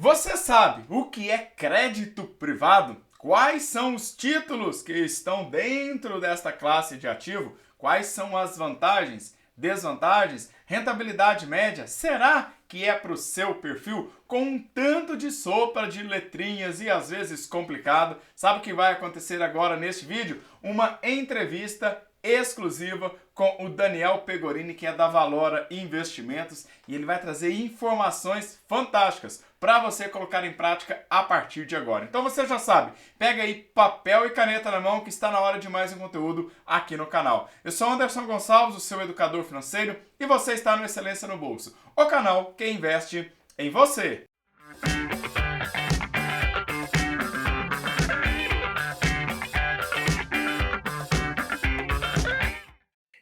Você sabe o que é crédito privado? Quais são os títulos que estão dentro desta classe de ativo? Quais são as vantagens, desvantagens, rentabilidade média? Será que é para o seu perfil? Com um tanto de sopa de letrinhas e às vezes complicado, sabe o que vai acontecer agora neste vídeo? Uma entrevista exclusiva com o Daniel Pegorini, que é da Valora Investimentos, e ele vai trazer informações fantásticas para você colocar em prática a partir de agora. Então você já sabe, pega aí papel e caneta na mão que está na hora de mais um conteúdo aqui no canal. Eu sou Anderson Gonçalves, o seu educador financeiro, e você está no Excelência no Bolso, o canal que investe em você.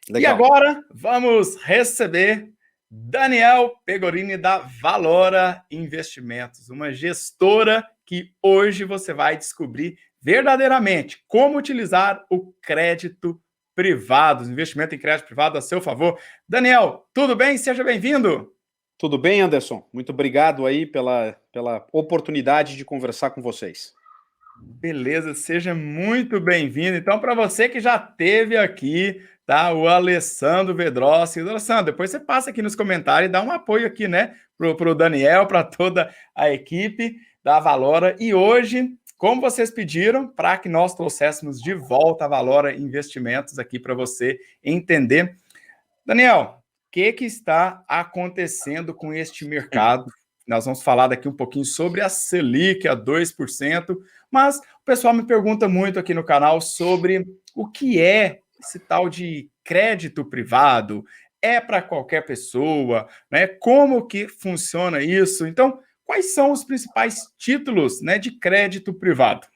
Legal. E agora vamos receber Daniel Pegorini da Valora Investimentos, uma gestora que hoje você vai descobrir verdadeiramente como utilizar o crédito privado, o investimento em crédito privado a seu favor. Daniel, tudo bem? Seja bem-vindo. Tudo bem, Anderson? Muito obrigado aí pela oportunidade de conversar com vocês. Beleza, seja muito bem-vindo. Então, para você que já esteve aqui, tá? O Alessandro Vedrossi. Alessandro, depois você passa aqui nos comentários e dá um apoio aqui, né? Pro Daniel, para toda a equipe da Valora. E hoje, como vocês pediram, para que nós trouxéssemos de volta a Valora Investimentos aqui para você entender. Daniel, o que está acontecendo com este mercado? Nós vamos falar daqui um pouquinho sobre a Selic a 2%, mas o pessoal me pergunta muito aqui no canal sobre o que é esse tal de crédito privado. É para qualquer pessoa, né? Como que funciona isso? Então, quais são os principais títulos, né, de crédito privado?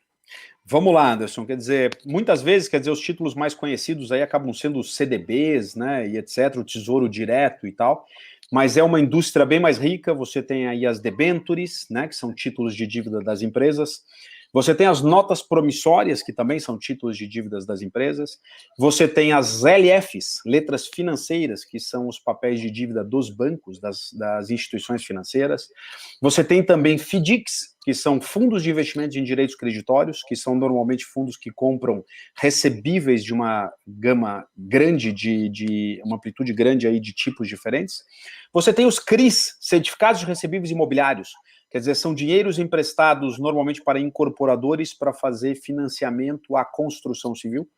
Vamos lá, Anderson, quer dizer, muitas vezes, os títulos mais conhecidos aí acabam sendo os CDBs, né, e etc., o Tesouro Direto e tal, mas é uma indústria bem mais rica. Você tem aí as debentures, né, que são títulos de dívida das empresas. Você tem as notas promissórias, que também são títulos de dívidas das empresas. Você tem as LFs, letras financeiras, que são os papéis de dívida dos bancos, das instituições financeiras. Você tem também FDICs, que são fundos de investimentos em direitos creditórios, que são normalmente fundos que compram recebíveis de uma gama grande, de uma amplitude grande aí de tipos diferentes. Você tem os CRIs, Certificados de Recebíveis Imobiliários, quer dizer, são dinheiros emprestados normalmente para incorporadores para fazer financiamento à construção civil.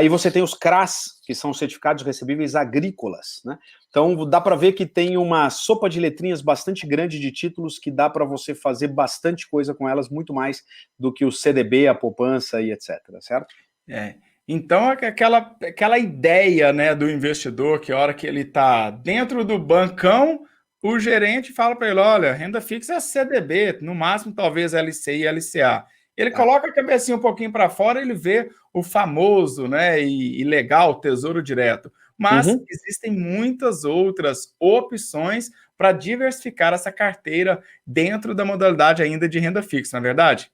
E você tem os CRAs, que são certificados recebíveis agrícolas, né? Então, dá para ver que tem uma sopa de letrinhas bastante grande de títulos que dá para você fazer bastante coisa com elas, muito mais do que o CDB, a poupança e etc, certo? Então, aquela ideia, né, do investidor, que a hora que ele está dentro do bancão, o gerente fala para ele, olha, renda fixa é CDB, no máximo talvez LCI e LCA. Ele coloca a cabecinha um pouquinho para fora, ele vê o famoso, né, e legal Tesouro Direto. Mas existem muitas outras opções para diversificar essa carteira dentro da modalidade ainda de renda fixa, não é verdade?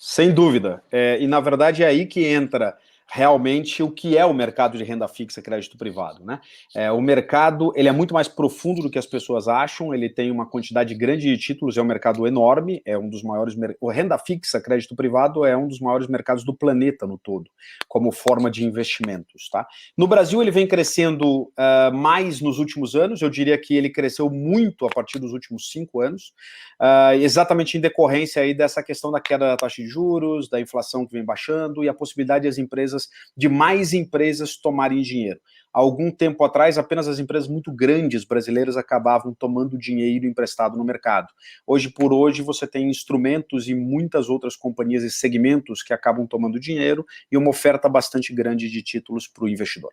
Sem dúvida. E, na verdade, é aí que entra realmente o que é o mercado de renda fixa crédito privado, né? O mercado, ele é muito mais profundo do que as pessoas acham, ele tem uma quantidade grande de títulos, é um mercado enorme, é um dos maiores, o renda fixa crédito privado é um dos maiores mercados do planeta no todo, como forma de investimentos, tá? No Brasil ele vem crescendo mais nos últimos anos, eu diria que ele cresceu muito a partir dos últimos 5 anos, exatamente em decorrência aí dessa questão da queda da taxa de juros, da inflação que vem baixando e a possibilidade de mais empresas tomarem dinheiro. Há algum tempo atrás, apenas as empresas muito grandes brasileiras acabavam tomando dinheiro emprestado no mercado. Hoje por hoje, você tem instrumentos e muitas outras companhias e segmentos que acabam tomando dinheiro e uma oferta bastante grande de títulos para o investidor.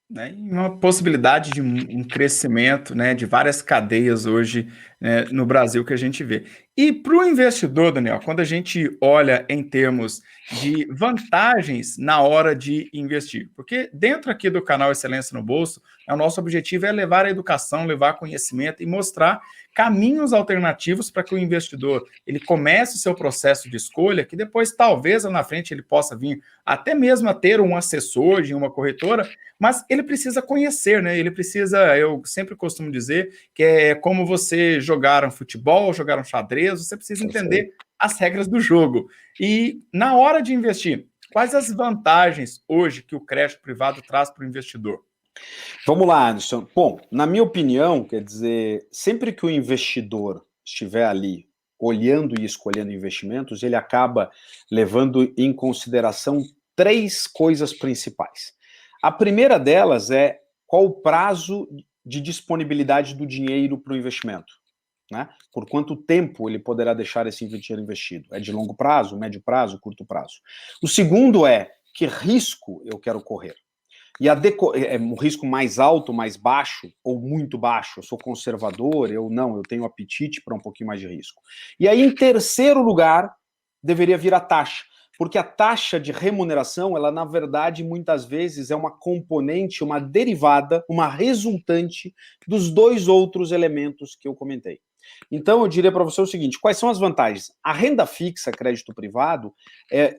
E uma possibilidade de um crescimento, né, de várias cadeias hoje, né, no Brasil que a gente vê. E para o investidor, Daniel, quando a gente olha em termos de vantagens na hora de investir, porque dentro aqui do canal Excelência no Bolso, o nosso objetivo é levar a educação, levar conhecimento e mostrar caminhos alternativos para que o investidor ele comece o seu processo de escolha, que depois talvez lá na frente ele possa vir até mesmo a ter um assessor de uma corretora, mas ele precisa conhecer, né? Ele precisa, eu sempre costumo dizer que é como você jogar um futebol, jogar um xadrez, você precisa entender as regras do jogo. E na hora de investir, quais as vantagens hoje que o crédito privado traz para o investidor? Vamos lá, Anderson. Bom, na minha opinião, quer dizer, sempre que o investidor estiver ali olhando e escolhendo investimentos, ele acaba levando em consideração três coisas principais. A primeira delas é qual o prazo de disponibilidade do dinheiro para o investimento, né? Por quanto tempo ele poderá deixar esse dinheiro investido? É de longo prazo, médio prazo, curto prazo? O segundo é que risco eu quero correr? E é um risco mais alto, mais baixo, ou muito baixo? Eu sou conservador, eu tenho apetite para um pouquinho mais de risco. E aí, em terceiro lugar, deveria vir a taxa. Porque a taxa de remuneração, ela, na verdade, muitas vezes é uma componente, uma derivada, uma resultante dos dois outros elementos que eu comentei. Então, eu diria para você o seguinte, quais são as vantagens? A renda fixa, crédito privado,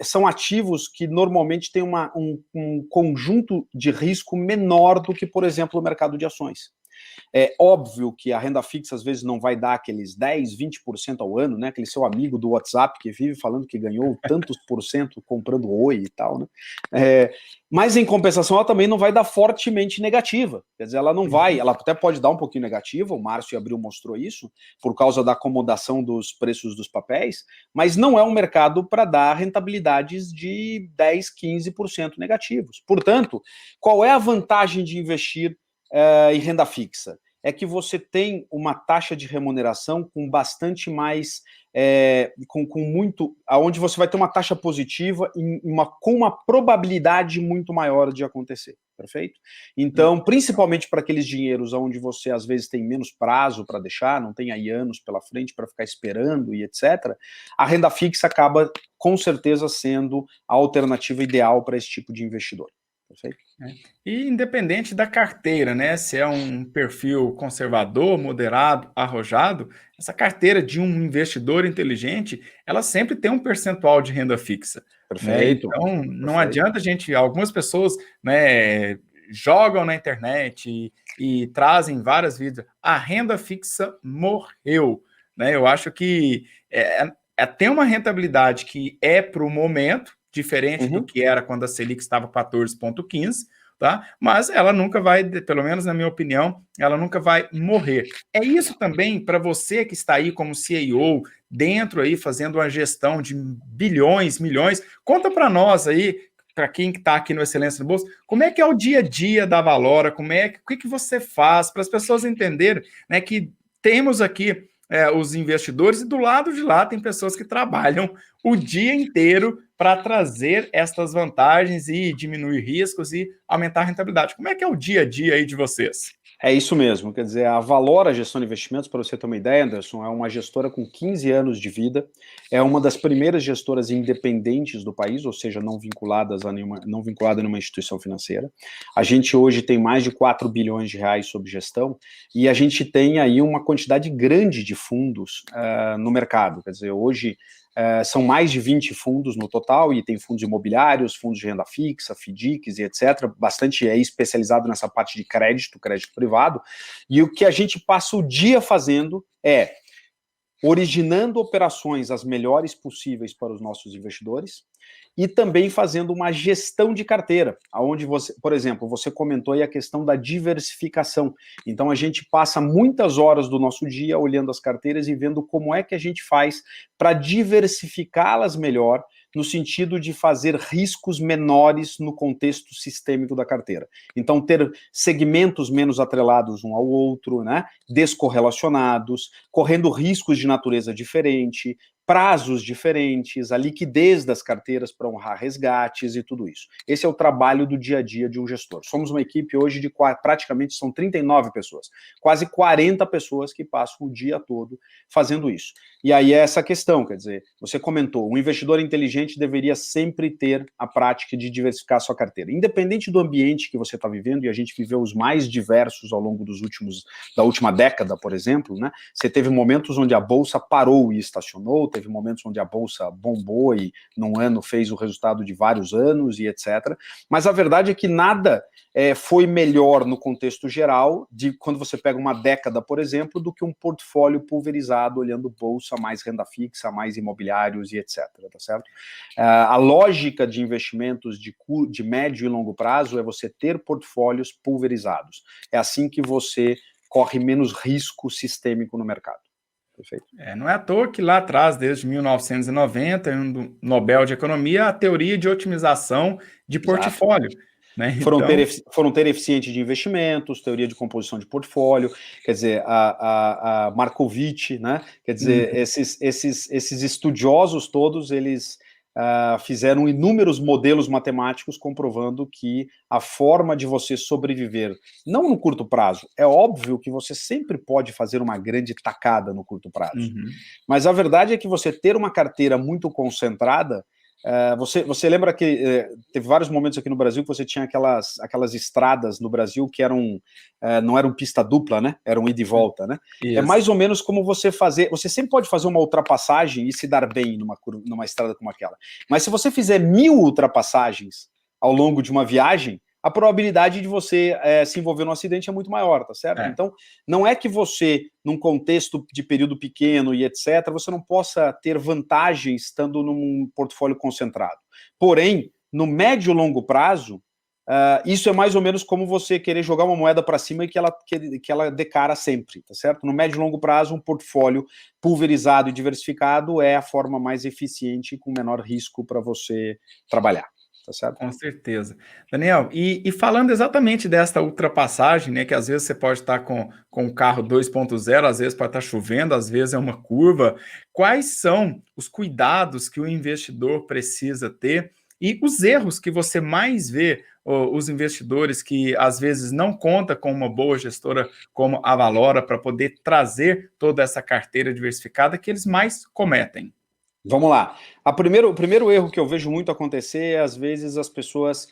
são ativos que normalmente têm um conjunto de risco menor do que, por exemplo, o mercado de ações. É óbvio que a renda fixa às vezes não vai dar aqueles 10, 20% ao ano, né? Aquele seu amigo do WhatsApp que vive falando que ganhou tantos por cento comprando Oi e tal, né? Mas em compensação ela também não vai dar fortemente negativa. Quer dizer, ela não vai, ela até pode dar um pouquinho negativa, o Márcio e Abril mostrou isso, por causa da acomodação dos preços dos papéis, mas não é um mercado para dar rentabilidades de 10, 15% negativos. Portanto, qual é a vantagem de investir em renda fixa? É que você tem uma taxa de remuneração com bastante mais, onde você vai ter uma taxa positiva com uma probabilidade muito maior de acontecer, perfeito? Então, principalmente para aqueles dinheiros onde você às vezes tem menos prazo para deixar, não tem aí anos pela frente para ficar esperando e etc., a renda fixa acaba com certeza sendo a alternativa ideal para esse tipo de investidor. Perfeito? E independente da carteira, né? Se é um perfil conservador, moderado, arrojado, essa carteira de um investidor inteligente, ela sempre tem um percentual de renda fixa. Perfeito. Né? Então, não adianta algumas pessoas, né, jogam na internet e trazem várias vídeos. A renda fixa morreu. Né? Eu acho que tem uma rentabilidade que é para o momento, diferente do que era quando a Selic estava 14,15, tá? Mas ela nunca vai, pelo menos na minha opinião, ela nunca vai morrer. É isso também para você que está aí como CEO, dentro aí, fazendo uma gestão de bilhões, milhões. Conta para nós aí, para quem está aqui no Excelência no Bolso, como é que é o dia a dia da Valora, o que você faz, para as pessoas entenderem, né, que temos aqui os investidores, e do lado de lá tem pessoas que trabalham o dia inteiro para trazer estas vantagens e diminuir riscos e aumentar a rentabilidade. Como é que é o dia a dia aí de vocês? É isso mesmo, quer dizer, a Valora Gestão de Investimentos, para você ter uma ideia, Anderson, é uma gestora com 15 anos de vida, é uma das primeiras gestoras independentes do país, ou seja, não vinculada a nenhuma instituição financeira. A gente hoje tem mais de 4 bilhões de reais sob gestão e a gente tem aí uma quantidade grande de fundos no mercado, quer dizer, hoje são mais de 20 fundos no total, e tem fundos imobiliários, fundos de renda fixa, FDICs e etc. Bastante especializado nessa parte de crédito privado. E o que a gente passa o dia fazendo é originando operações as melhores possíveis para os nossos investidores e também fazendo uma gestão de carteira, onde você, por exemplo, você comentou aí a questão da diversificação. Então a gente passa muitas horas do nosso dia olhando as carteiras e vendo como é que a gente faz para diversificá-las melhor, no sentido de fazer riscos menores no contexto sistêmico da carteira. Então, ter segmentos menos atrelados um ao outro, né, descorrelacionados, correndo riscos de natureza diferente, prazos diferentes, a liquidez das carteiras para honrar resgates e tudo isso. Esse é o trabalho do dia a dia de um gestor. Somos uma equipe hoje de praticamente são 39 pessoas, quase 40 pessoas que passam o dia todo fazendo isso. E aí é essa questão, quer dizer, você comentou, um investidor inteligente deveria sempre ter a prática de diversificar a sua carteira. Independente do ambiente que você está vivendo, e a gente viveu os mais diversos ao longo da última década, por exemplo, né? Você teve momentos onde a Bolsa parou e estacionou, teve momentos onde a Bolsa bombou e num ano fez o resultado de vários anos e etc. Mas a verdade é que nada foi melhor no contexto geral de quando você pega uma década, por exemplo, do que um portfólio pulverizado olhando Bolsa, mais renda fixa, mais imobiliários e etc. Tá certo? A lógica de investimentos de médio e longo prazo é você ter portfólios pulverizados. É assim que você corre menos risco sistêmico no mercado. Perfeito. Não é à toa que lá atrás, desde 1990, no Nobel de Economia, a teoria de otimização de portfólio. Né? Foram ter eficiente de investimentos, teoria de composição de portfólio, quer dizer, a Markovitch, né? Quer dizer, esses estudiosos todos, eles fizeram inúmeros modelos matemáticos comprovando que a forma de você sobreviver, não no curto prazo, é óbvio que você sempre pode fazer uma grande tacada no curto prazo, mas a verdade é que você ter uma carteira muito concentrada, você lembra que teve vários momentos aqui no Brasil que você tinha aquelas estradas no Brasil que não eram pista dupla, né? Eram ida e volta, né? Isso. É mais ou menos como você sempre pode fazer uma ultrapassagem e se dar bem numa estrada como aquela. Mas se você fizer 1000 ultrapassagens ao longo de uma viagem, a probabilidade de você se envolver num acidente é muito maior, tá certo? Então, não é que você, num contexto de período pequeno e etc., você não possa ter vantagem estando num portfólio concentrado. Porém, no médio e longo prazo, isso é mais ou menos como você querer jogar uma moeda para cima e que ela decara sempre, tá certo? No médio e longo prazo, um portfólio pulverizado e diversificado é a forma mais eficiente e com menor risco para você trabalhar. Tá certo? Com certeza. Daniel, e falando exatamente desta ultrapassagem, né, que às vezes você pode estar com um carro 2.0, às vezes pode estar chovendo, às vezes é uma curva, quais são os cuidados que o investidor precisa ter e os erros que você mais vê os investidores que às vezes não contam com uma boa gestora como a Valora para poder trazer toda essa carteira diversificada que eles mais cometem? Vamos lá. O primeiro erro que eu vejo muito acontecer é, às vezes, as pessoas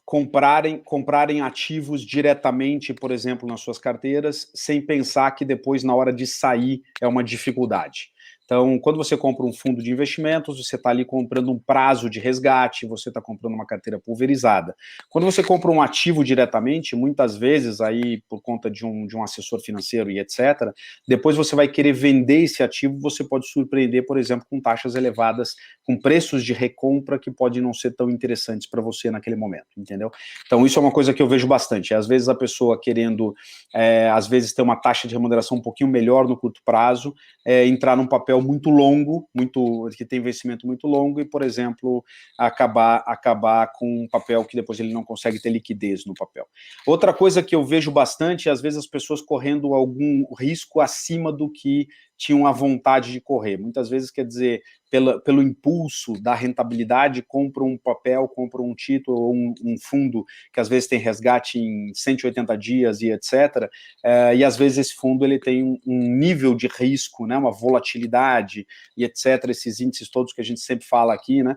comprarem ativos diretamente, por exemplo, nas suas carteiras, sem pensar que depois, na hora de sair, é uma dificuldade. Então, quando você compra um fundo de investimentos, você está ali comprando um prazo de resgate, você está comprando uma carteira pulverizada. Quando você compra um ativo diretamente, muitas vezes, aí por conta de um assessor financeiro e etc., depois você vai querer vender esse ativo, você pode surpreender, por exemplo, com taxas elevadas, com preços de recompra que podem não ser tão interessantes para você naquele momento, entendeu? Então, isso é uma coisa que eu vejo bastante. Às vezes, a pessoa querendo, às vezes, ter uma taxa de remuneração um pouquinho melhor no curto prazo, entrar num papel muito longo, que tem investimento muito longo e, por exemplo, acabar com um papel que depois ele não consegue ter liquidez no papel. Outra coisa que eu vejo bastante é, às vezes, as pessoas correndo algum risco acima do que tinham a vontade de correr. Muitas vezes, quer dizer, pelo impulso da rentabilidade, compram um papel, compram um título ou um fundo que às vezes tem resgate em 180 dias e etc. E às vezes esse fundo ele tem um nível de risco, né, uma volatilidade e etc. Esses índices todos que a gente sempre fala aqui, né,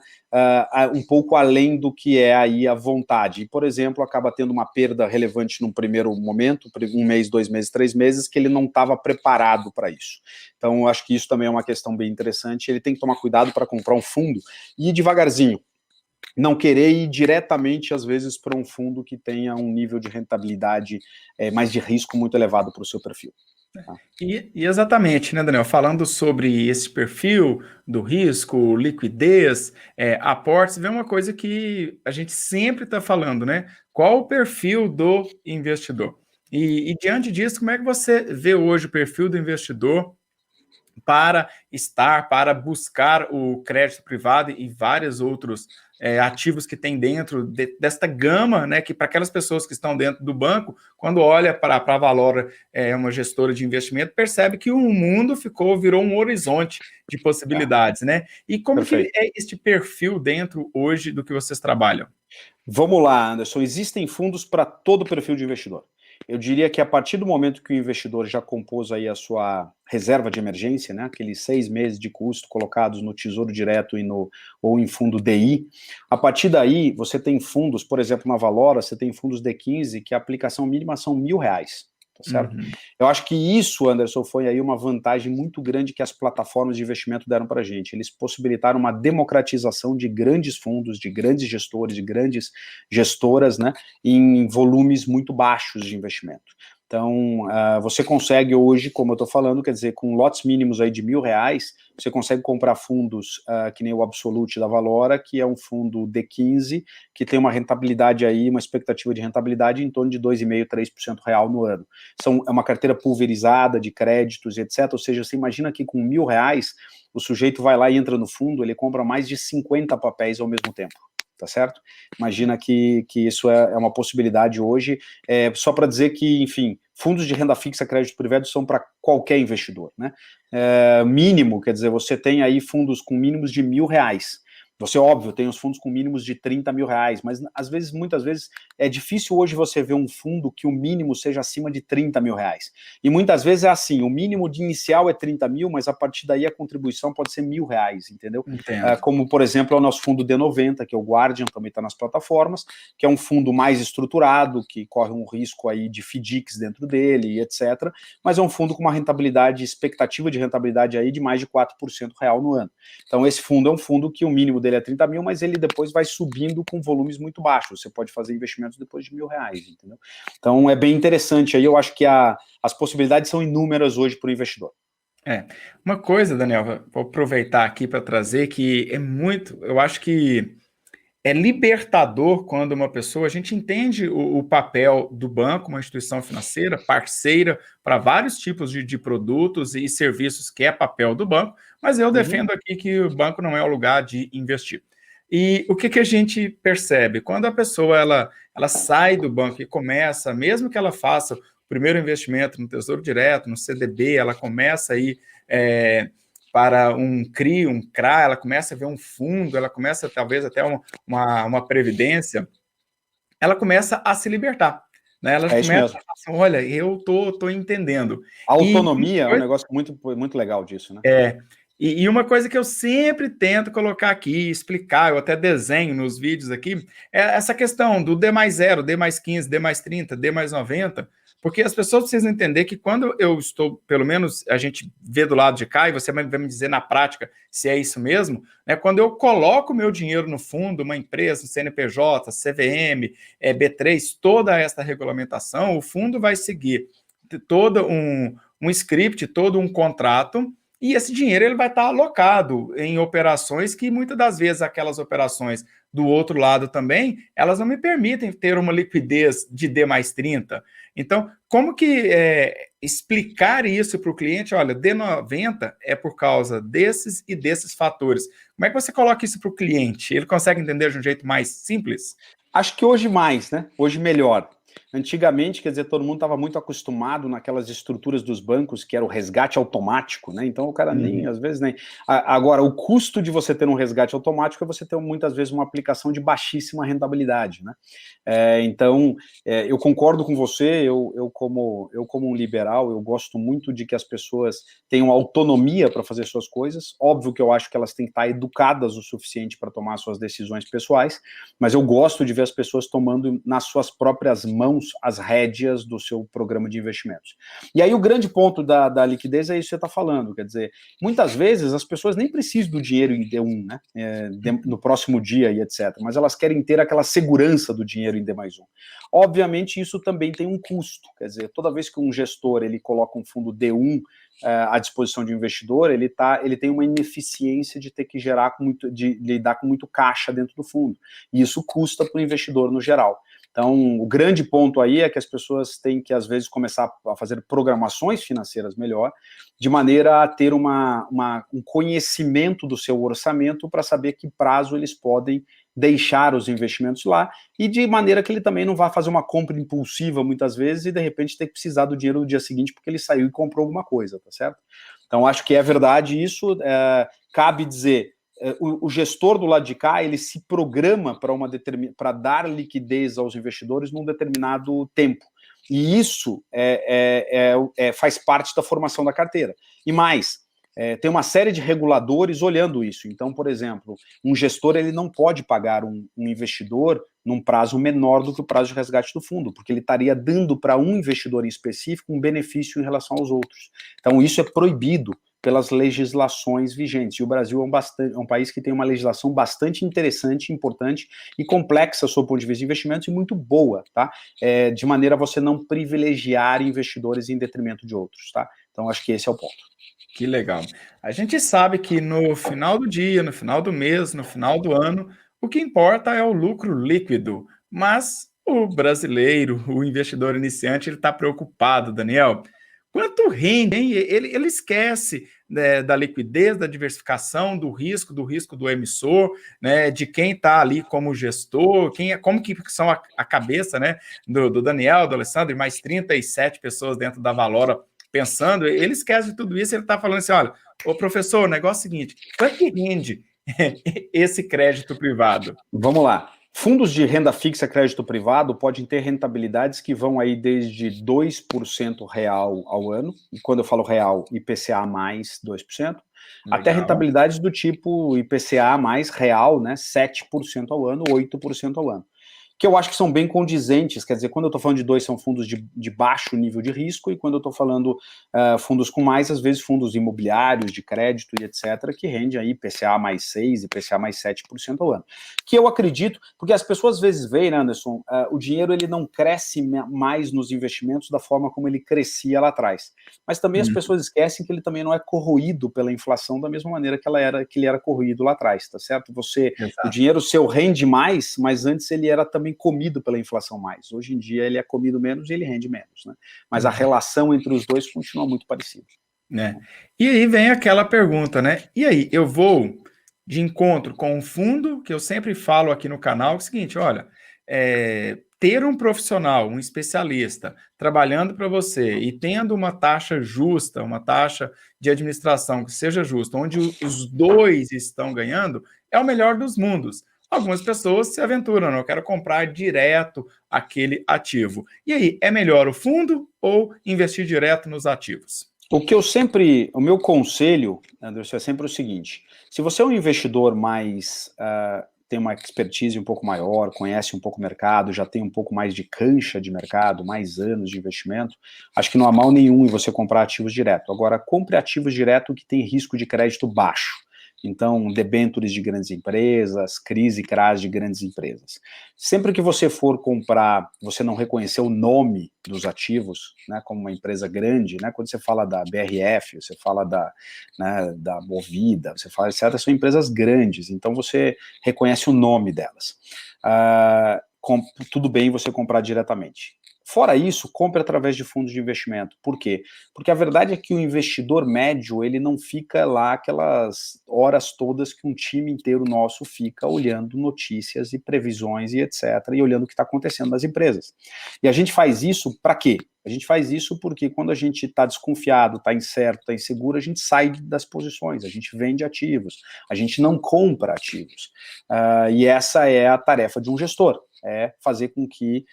um pouco além do que é aí a vontade. E, por exemplo, acaba tendo uma perda relevante num primeiro momento, 1 mês, 2 meses, 3 meses, que ele não estava preparado para isso. Então, eu acho que isso também é uma questão bem interessante. Ele tem que tomar cuidado para comprar um fundo e ir devagarzinho. Não querer ir diretamente, às vezes, para um fundo que tenha um nível de rentabilidade mais de risco muito elevado para o seu perfil. Tá? E exatamente, né, Daniel? Falando sobre esse perfil do risco, liquidez, aportes, vem uma coisa que a gente sempre está falando, né? Qual o perfil do investidor? E diante disso, como é que você vê hoje o perfil do investidor para buscar o crédito privado e vários outros ativos que tem dentro desta gama, né, que para aquelas pessoas que estão dentro do banco, quando olha para a Valora, uma gestora de investimento, percebe que o mundo virou um horizonte de possibilidades, né? E como Perfeito. que é este perfil dentro hoje do que vocês trabalham? Vamos lá, Anderson. Existem fundos para todo perfil de investidor. Eu diria que a partir do momento que o investidor já compôs aí a sua reserva de emergência, né, aqueles 6 meses de custo colocados no Tesouro Direto ou em fundo DI, a partir daí você tem fundos, por exemplo, na Valora, você tem fundos D15 que a aplicação mínima são R$ 1.000, tá certo? Uhum. Eu acho que isso, Anderson, foi aí uma vantagem muito grande que as plataformas de investimento deram para a gente. Eles possibilitaram uma democratização de grandes fundos, de grandes gestores, de grandes gestoras, né, em volumes muito baixos de investimento. Então, você consegue hoje, como eu estou falando, quer dizer, com lotes mínimos aí de R$ 1.000, você consegue comprar fundos que nem o Absolute da Valora, que é um fundo D15, que tem uma rentabilidade aí, uma expectativa de rentabilidade em torno de 2,5%, 3% real no ano. É uma carteira pulverizada de créditos, etc. Ou seja, você imagina que com R$ 1.000, o sujeito vai lá e entra no fundo, ele compra mais de 50 papéis ao mesmo tempo. Tá certo? Imagina que isso é uma possibilidade hoje, só para dizer que, enfim, fundos de renda fixa, crédito privado são para qualquer investidor, né? Mínimo, quer dizer, você tem aí fundos com mínimos de R$ 1.000. Você, óbvio, tem os fundos com mínimos de R$ 30.000, mas às vezes, muitas vezes, é difícil hoje você ver um fundo que o mínimo seja acima de R$ 30.000. E muitas vezes é assim, o mínimo de inicial é 30 mil, mas a partir daí a contribuição pode ser R$ 1.000, entendeu? Como, por exemplo, é o nosso fundo D90, que é o Guardian, também está nas plataformas, que é um fundo mais estruturado, que corre um risco aí de FDICs dentro dele, etc. Mas é um fundo com uma rentabilidade, expectativa de rentabilidade aí de mais de 4% real no ano. Então esse fundo é um fundo que o mínimo dele é 30 mil, mas ele depois vai subindo com volumes muito baixos. Você pode fazer investimentos depois de R$ 1.000, entendeu? Então é bem interessante aí, eu acho que as possibilidades são inúmeras hoje para o investidor. Uma coisa, Daniel, vou aproveitar aqui para trazer que eu acho que é libertador quando uma pessoa, a gente entende o papel do banco, uma instituição financeira, parceira para vários tipos de produtos e serviços que é papel do banco, mas eu defendo aqui que o banco não é o lugar de investir. E o que a gente percebe? Quando a pessoa ela sai do banco e começa, mesmo que ela faça o primeiro investimento no Tesouro Direto, no CDB, ela começa aí para um CRI, um CRA, ela começa a ver um fundo, ela começa talvez até uma previdência, ela começa a se libertar. Né? Ela É isso começa mesmo. a falar assim, olha, eu tô entendendo. A autonomia é um negócio muito, muito legal disso, né? E uma coisa que eu sempre tento colocar aqui, explicar, eu até desenho nos vídeos aqui, é essa questão do D mais 0, D mais 15, D mais 30, D mais 90, porque as pessoas precisam entender que quando eu estou, pelo menos a gente vê do lado de cá, e você vai me dizer na prática se é isso mesmo, né, quando eu coloco meu dinheiro no fundo, uma empresa, CNPJ, CVM, B3, toda essa regulamentação, o fundo vai seguir todo um script, todo um contrato, e esse dinheiro ele vai estar alocado em operações que muitas das vezes aquelas operações do outro lado também, elas não me permitem ter uma liquidez de D mais 30. Então, como que explicar isso para o cliente? Olha, D90 é por causa desses e desses fatores. Como é que você coloca isso para o cliente? Ele consegue entender de um jeito mais simples? Acho que hoje mais, né? Hoje melhor. Antigamente, quer dizer, todo mundo estava muito acostumado naquelas estruturas dos bancos que era o resgate automático, né? Então o cara nem, às vezes, nem. Agora, o custo de você ter um resgate automático é você ter muitas vezes uma aplicação de baixíssima rentabilidade, né? Então, eu concordo com você, eu como um liberal, eu gosto muito de que as pessoas tenham autonomia para fazer suas coisas. Óbvio que eu acho que elas têm que estar educadas o suficiente para tomar suas decisões pessoais, mas eu gosto de ver as pessoas tomando nas suas próprias mãos as rédeas do seu programa de investimentos. E aí o grande ponto da liquidez é isso que você está falando, quer dizer, muitas vezes as pessoas nem precisam do dinheiro em D1, né, no próximo dia e etc., mas elas querem ter aquela segurança do dinheiro em D mais 1. Obviamente isso também tem um custo, quer dizer, toda vez que um gestor ele coloca um fundo D1 à disposição de um investidor, ele tem uma ineficiência de ter que de lidar com muito caixa dentro do fundo, e isso custa para o investidor no geral. Então, o grande ponto aí é que as pessoas têm que, às vezes, começar a fazer programações financeiras melhor, de maneira a ter um conhecimento do seu orçamento para saber que prazo eles podem deixar os investimentos lá, e de maneira que ele também não vá fazer uma compra impulsiva muitas vezes e de repente ter que precisar do dinheiro no dia seguinte porque ele saiu e comprou alguma coisa, tá certo? Então acho que é verdade isso, cabe dizer, o gestor do lado de cá, ele se programa para dar liquidez aos investidores num determinado tempo, e isso faz parte da formação da carteira. E mais, tem uma série de reguladores olhando isso. Então, por exemplo, um gestor ele não pode pagar um investidor num prazo menor do que o prazo de resgate do fundo, porque ele estaria dando para um investidor em específico um benefício em relação aos outros. Então, isso é proibido pelas legislações vigentes. E o Brasil é um país que tem uma legislação bastante interessante, importante e complexa, sob o ponto de vista de investimentos, e muito boa, tá? De maneira a você não privilegiar investidores em detrimento de outros, tá? Então, acho que esse é o ponto. Que legal. A gente sabe que no final do dia, no final do mês, no final do ano, o que importa é o lucro líquido. Mas o brasileiro, o investidor iniciante, ele está preocupado, Daniel. Quanto rende, hein? Ele esquece, né, da liquidez, da diversificação, do risco do emissor, né, de quem está ali como gestor, como que são a cabeça, né, do Daniel, do Alessandro e mais 37 pessoas dentro da Valora pensando, ele esquece de tudo isso, ele está falando assim, olha, ô professor, o negócio é o seguinte, quanto que rende esse crédito privado? Vamos lá. Fundos de renda fixa crédito privado podem ter rentabilidades que vão aí desde 2% real ao ano, e quando eu falo real, IPCA mais 2%, legal, até rentabilidades do tipo IPCA mais real, né, 7% ao ano, 8% ao ano. Que eu acho que são bem condizentes, quer dizer, quando eu estou falando de dois, são fundos de baixo nível de risco, e quando eu estou falando fundos com mais, às vezes fundos imobiliários, de crédito e etc., que rende aí IPCA mais 6%, IPCA mais 7% ao ano. Que eu acredito, porque as pessoas às vezes veem, né, Anderson, o dinheiro ele não cresce mais nos investimentos da forma como ele crescia lá atrás. Mas também as pessoas esquecem que ele também não é corroído pela inflação da mesma maneira que ele era corroído lá atrás, tá certo? O dinheiro seu rende mais, mas antes ele era também comido pela inflação mais. Hoje em dia ele é comido menos e ele rende menos, né? Mas a relação entre os dois continua muito parecida. Né? E aí vem aquela pergunta, né? E aí, eu vou de encontro com um fundo, que eu sempre falo aqui no canal, é o seguinte, olha, ter um profissional, um especialista, trabalhando para você e tendo uma taxa justa, uma taxa de administração que seja justa, onde os dois estão ganhando, é o melhor dos mundos. Algumas pessoas se aventuram, eu quero comprar direto aquele ativo. E aí, é melhor o fundo ou investir direto nos ativos? O meu conselho, Anderson, é sempre o seguinte: se você é um investidor mais, tem uma expertise um pouco maior, conhece um pouco o mercado, já tem um pouco mais de cancha de mercado, mais anos de investimento, acho que não há mal nenhum em você comprar ativos direto. Agora, compre ativos direto que tem risco de crédito baixo. Então, debêntures de grandes empresas, crise e CRAs de grandes empresas. Sempre que você for comprar, você não reconhecer o nome dos ativos, né, como uma empresa grande, né, quando você fala da BRF, você fala da Movida, você fala, etc., são empresas grandes, então você reconhece o nome delas. Tudo bem você comprar diretamente. Fora isso, compre através de fundos de investimento. Por quê? Porque a verdade é que o investidor médio, ele não fica lá aquelas horas todas que um time inteiro nosso fica olhando notícias e previsões e etc., e olhando o que está acontecendo nas empresas. E a gente faz isso para quê? A gente faz isso porque quando a gente está desconfiado, está incerto, está inseguro, a gente sai das posições, a gente vende ativos, a gente não compra ativos. E essa é a tarefa de um gestor, é fazer com que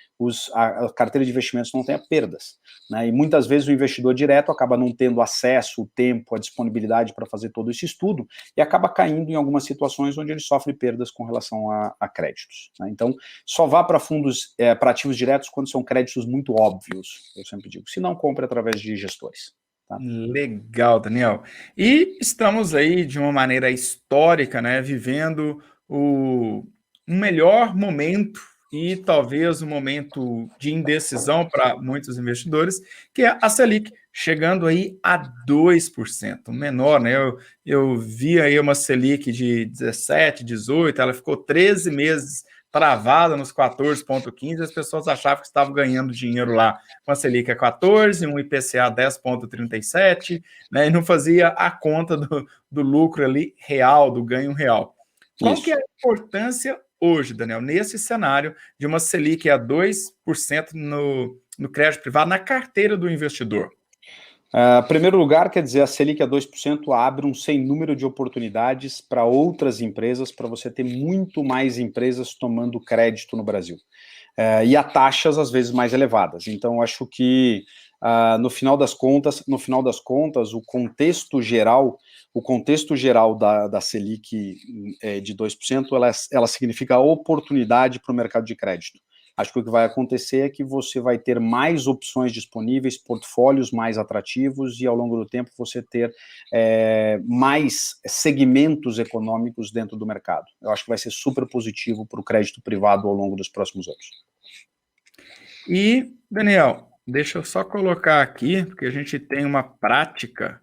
a carteira de investimentos não tenha perdas, né? E muitas vezes o investidor direto acaba não tendo acesso, o tempo, a disponibilidade para fazer todo esse estudo e acaba caindo em algumas situações onde ele sofre perdas com relação a créditos, né? Então, só vá para fundos, para ativos diretos quando são créditos muito óbvios, eu sempre digo. Se não, compre através de gestores. Tá? Legal, Daniel. E estamos aí, de uma maneira histórica, né, vivendo um melhor momento e talvez um momento de indecisão para muitos investidores, que é a Selic, chegando aí a 2%, menor, né? Eu vi aí uma Selic de 17, 18, ela ficou 13 meses travada nos 14,15, as pessoas achavam que estavam ganhando dinheiro lá com a Selic a 14, um IPCA 10,37, né, e não fazia a conta do lucro ali real, do ganho real. Qual que é a importância hoje, Daniel, nesse cenário de uma Selic a 2% no crédito privado, na carteira do investidor? Primeiro lugar, quer dizer, a Selic a 2% abre um sem número de oportunidades para outras empresas, para você ter muito mais empresas tomando crédito no Brasil. E a taxas, às vezes, mais elevadas. Então, acho que, no final das contas, o contexto geral da Selic de 2%, ela significa oportunidade para o mercado de crédito. Acho que o que vai acontecer é que você vai ter mais opções disponíveis, portfólios mais atrativos e, ao longo do tempo, você ter mais segmentos econômicos dentro do mercado. Eu acho que vai ser super positivo para o crédito privado ao longo dos próximos anos. E, Daniel, deixa eu só colocar aqui, porque a gente tem uma prática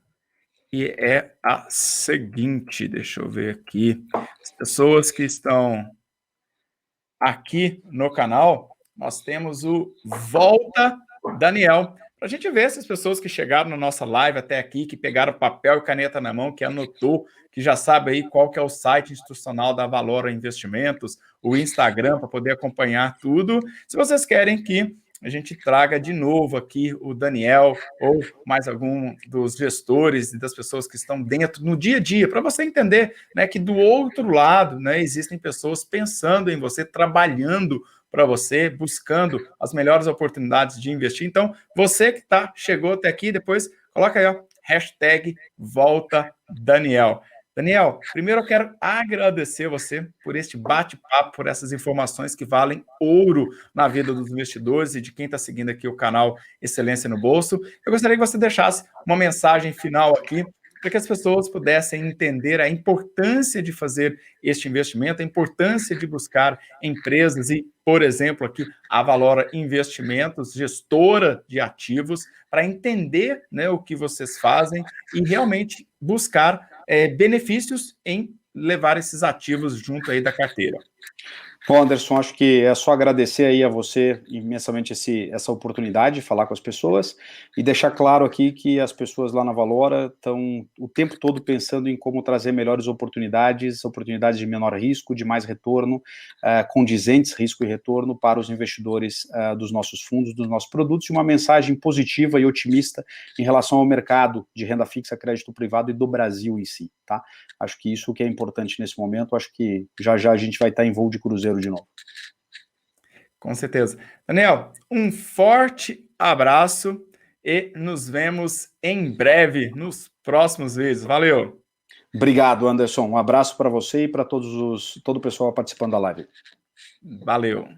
que é a seguinte, deixa eu ver aqui. As pessoas que estão aqui no canal, nós temos o Volta Daniel, para a gente ver essas pessoas que chegaram na nossa live até aqui, que pegaram papel e caneta na mão, que anotou, que já sabe aí qual que é o site institucional da Valora Investimentos, o Instagram, para poder acompanhar tudo. Se vocês querem que a gente traga de novo aqui o Daniel ou mais algum dos gestores e das pessoas que estão dentro no dia a dia, para você entender, né, que do outro lado, né, existem pessoas pensando em você, trabalhando para você, buscando as melhores oportunidades de investir. Então, você que chegou até aqui, depois coloca aí, ó, #VoltaDaniel. Daniel, primeiro eu quero agradecer você por este bate-papo, por essas informações que valem ouro na vida dos investidores e de quem está seguindo aqui o canal Excelência no Bolso. Eu gostaria que você deixasse uma mensagem final aqui, para que as pessoas pudessem entender a importância de fazer este investimento, a importância de buscar empresas e, por exemplo, aqui a Valora Investimentos, gestora de ativos, para entender, né, o que vocês fazem e realmente buscar benefícios em levar esses ativos junto aí da carteira. Bom, Anderson, acho que é só agradecer aí a você imensamente essa oportunidade de falar com as pessoas e deixar claro aqui que as pessoas lá na Valora estão o tempo todo pensando em como trazer melhores oportunidades de menor risco, de mais retorno, condizentes risco e retorno para os investidores dos nossos fundos, dos nossos produtos, e uma mensagem positiva e otimista em relação ao mercado de renda fixa, crédito privado e do Brasil em si, tá? Acho que isso que é importante nesse momento, acho que já a gente vai estar em voo de cruzeiro de novo. Com certeza. Daniel, um forte abraço e nos vemos em breve nos próximos vídeos. Valeu! Obrigado, Anderson. Um abraço para você e para todo o pessoal participando da live. Valeu!